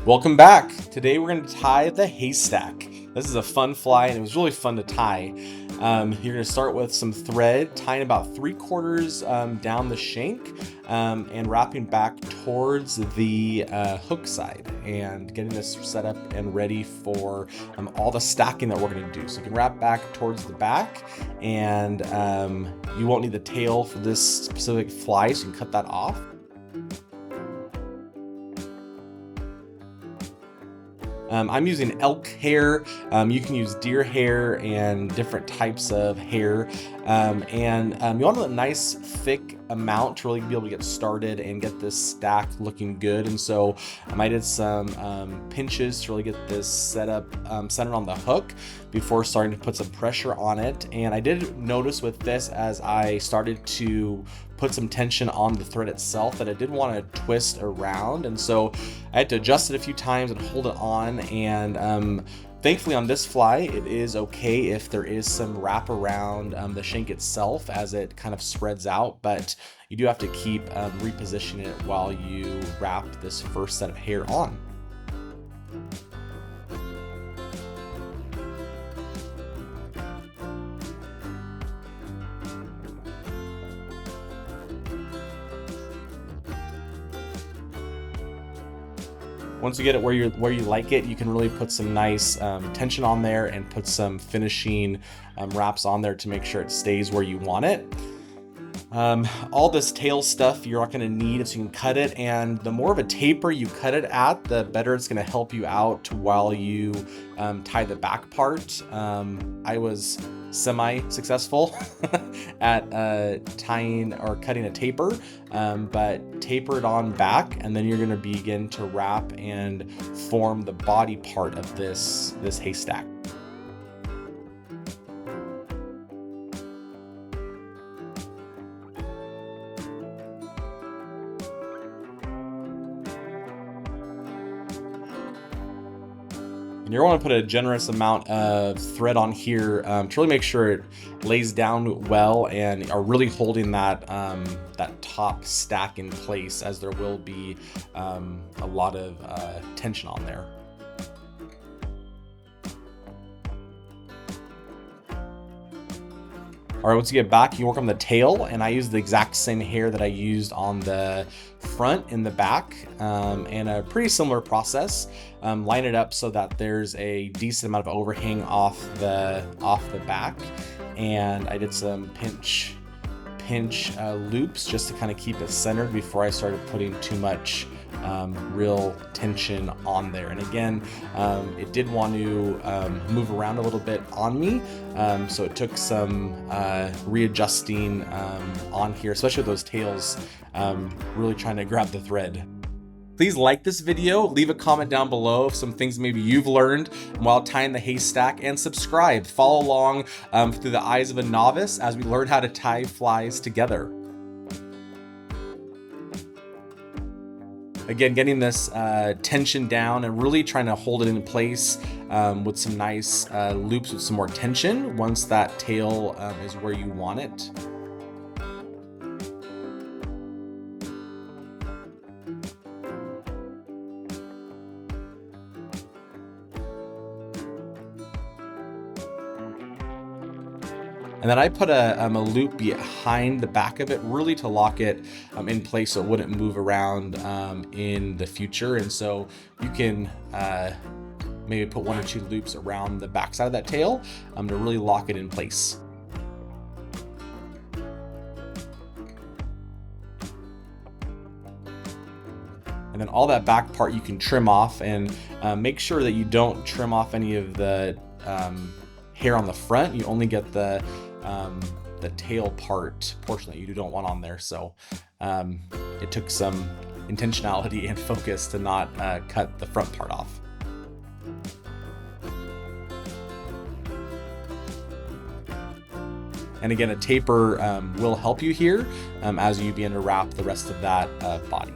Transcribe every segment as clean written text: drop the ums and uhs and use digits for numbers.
Welcome back. Today we're going to tie the Haystack. This is a fun fly and it was really fun to tie. You're going to start with some thread, tying about 3/4 down the shank and wrapping back towards the hook side and getting this set up and ready for all the stacking that we're going to do. So you can wrap back towards the back and you won't need the tail for this specific fly, so you can cut that off. I'm using elk hair. You can use deer hair and different types of hair. You want a nice thick amount to really be able to get started and get this stack looking good. And so I did some pinches to really get this set up centered on the hook before starting to put some pressure on it. And I did notice with this, as I started to put some tension on the thread itself, that I did want to twist around, and so I had to adjust it a few times and hold it on. And thankfully on this fly it is okay if there is some wrap around the shank itself as it kind of spreads out, but you do have to keep repositioning it while you wrap this first set of hair on. Once you get it where you like it, you can really put some nice tension on there and put some finishing wraps on there to make sure it stays where you want it. All this tail stuff you're not going to need, so you can cut it, and the more of a taper you cut it at, the better it's going to help you out while you tie the back part. I was semi-successful at tying or cutting a taper, but taper it on back, and then you're going to begin to wrap and form the body part of this haystack. And you're going to put a generous amount of thread on here to really make sure it lays down well and are really holding that that top stack in place, as there will be a lot of tension on there. All right, once you get back, you work on the tail, and I used the exact same hair that I used on the front in the back, and a pretty similar process. Line it up so that there's a decent amount of overhang off the back, and I did some pinch loops just to kind of keep it centered before I started putting too much real tension on there. And again, it did want to move around a little bit on me, so it took some readjusting on here, especially with those tails really trying to grab the thread. Please like this video, leave a comment down below of some things maybe you've learned while tying the haystack, and subscribe. Follow along through the eyes of a novice as we learn how to tie flies together. Again, getting this tension down and really trying to hold it in place with some nice loops with some more tension once that tail is where you want it. And then I put a loop behind the back of it, really to lock it in place so it wouldn't move around in the future. And so you can maybe put 1 or 2 loops around the back side of that tail to really lock it in place. And then all that back part you can trim off, and make sure that you don't trim off any of the hair on the front. You only get the tail portion that you don't want on there. So it took some intentionality and focus to not cut the front part off. And again, a taper will help you here as you begin to wrap the rest of that body.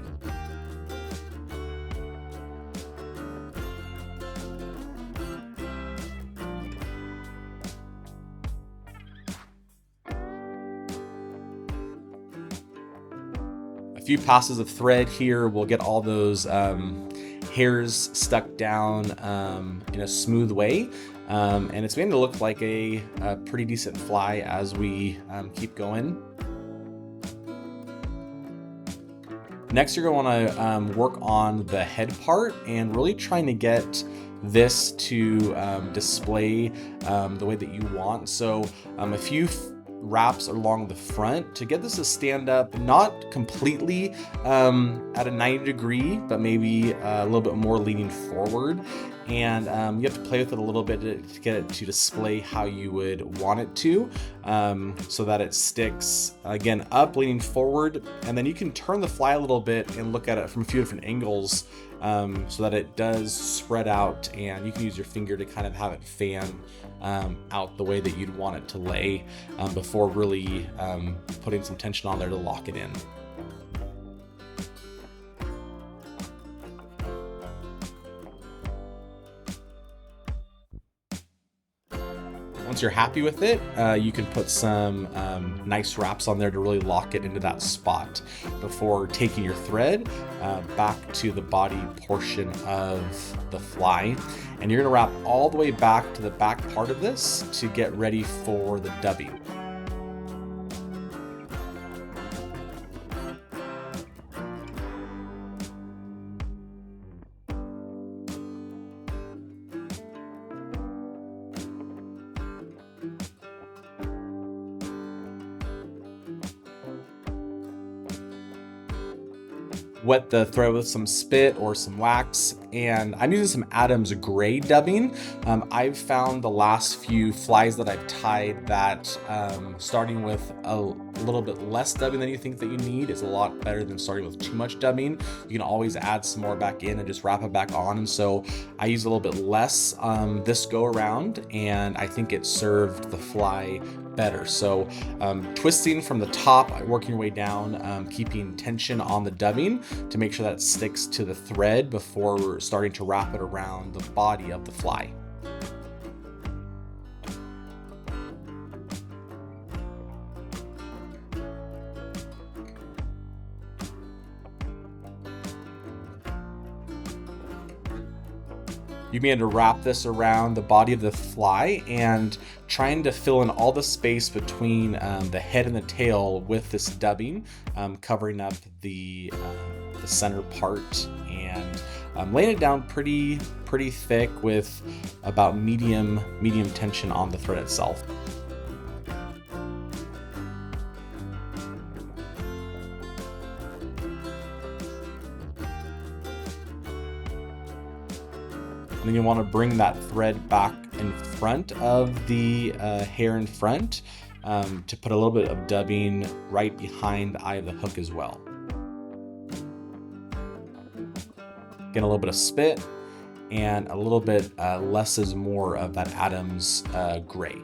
few passes of thread here will get all those hairs stuck down in a smooth way. And it's beginning to look like a pretty decent fly as we keep going. Next, you're going to want to work on the head part and really trying to get this to display the way that you want. So a few wraps along the front to get this to stand up, not completely at a 90 degree, but maybe a little bit more leaning forward. And you have to play with it a little bit to get it to display how you would want it to, so that it sticks, again, up, leaning forward. And then you can turn the fly a little bit and look at it from a few different angles, so that it does spread out, and you can use your finger to kind of have it fan out the way that you'd want it to lay before really putting some tension on there to lock it in. Once you're happy with it, you can put some nice wraps on there to really lock it into that spot before taking your thread back to the body portion of the fly. And you're gonna wrap all the way back to the back part of this to get ready for the dubbing. Wet the thread with some spit or some wax, and I'm using some Adam's gray dubbing. I've found the last few flies that I've tied that starting with a little bit less dubbing than you think that you need is a lot better than starting with too much dubbing. You can always add some more back in and just wrap it back on, and so I use a little bit less this go around, and I think it served the fly better. So twisting from the top, working your way down, keeping tension on the dubbing to make sure that it sticks to the thread before we're starting to wrap it around the body of the fly. You begin to wrap this around the body of the fly and trying to fill in all the space between the head and the tail with this dubbing, covering up the center part, and laying it down pretty thick with about medium tension on the thread itself. And then you want to bring that thread back in front of the hair in front to put a little bit of dubbing right behind the eye of the hook as well. Get a little bit of spit and a little bit less is more of that Adam's gray.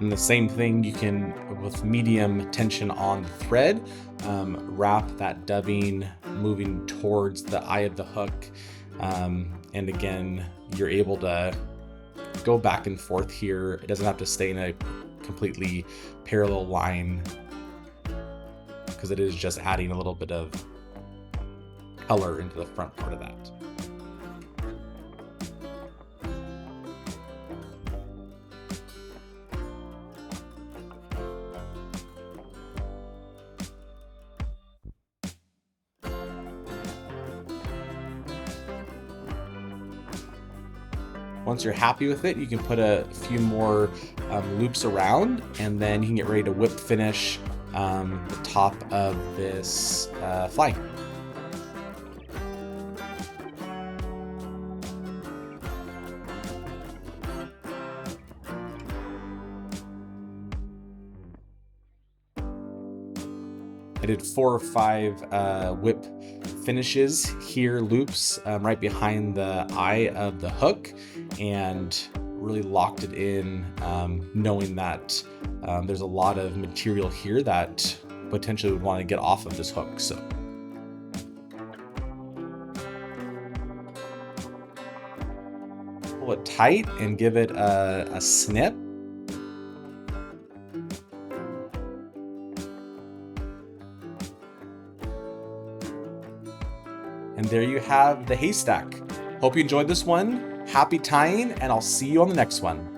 And the same thing, you can, with medium tension on the thread, wrap that dubbing moving towards the eye of the hook. And again, you're able to go back and forth here. It doesn't have to stay in a completely parallel line because it is just adding a little bit of color into the front part of that. Once you're happy with it, you can put a few more loops around, and then you can get ready to whip finish the top of this fly. I did 4 or 5 whip finishes here, loops right behind the eye of the hook, and really locked it in, knowing that there's a lot of material here that potentially would want to get off of this hook. So pull it tight and give it a snip. And there you have the haystack. Hope you enjoyed this one. Happy tying, and I'll see you on the next one.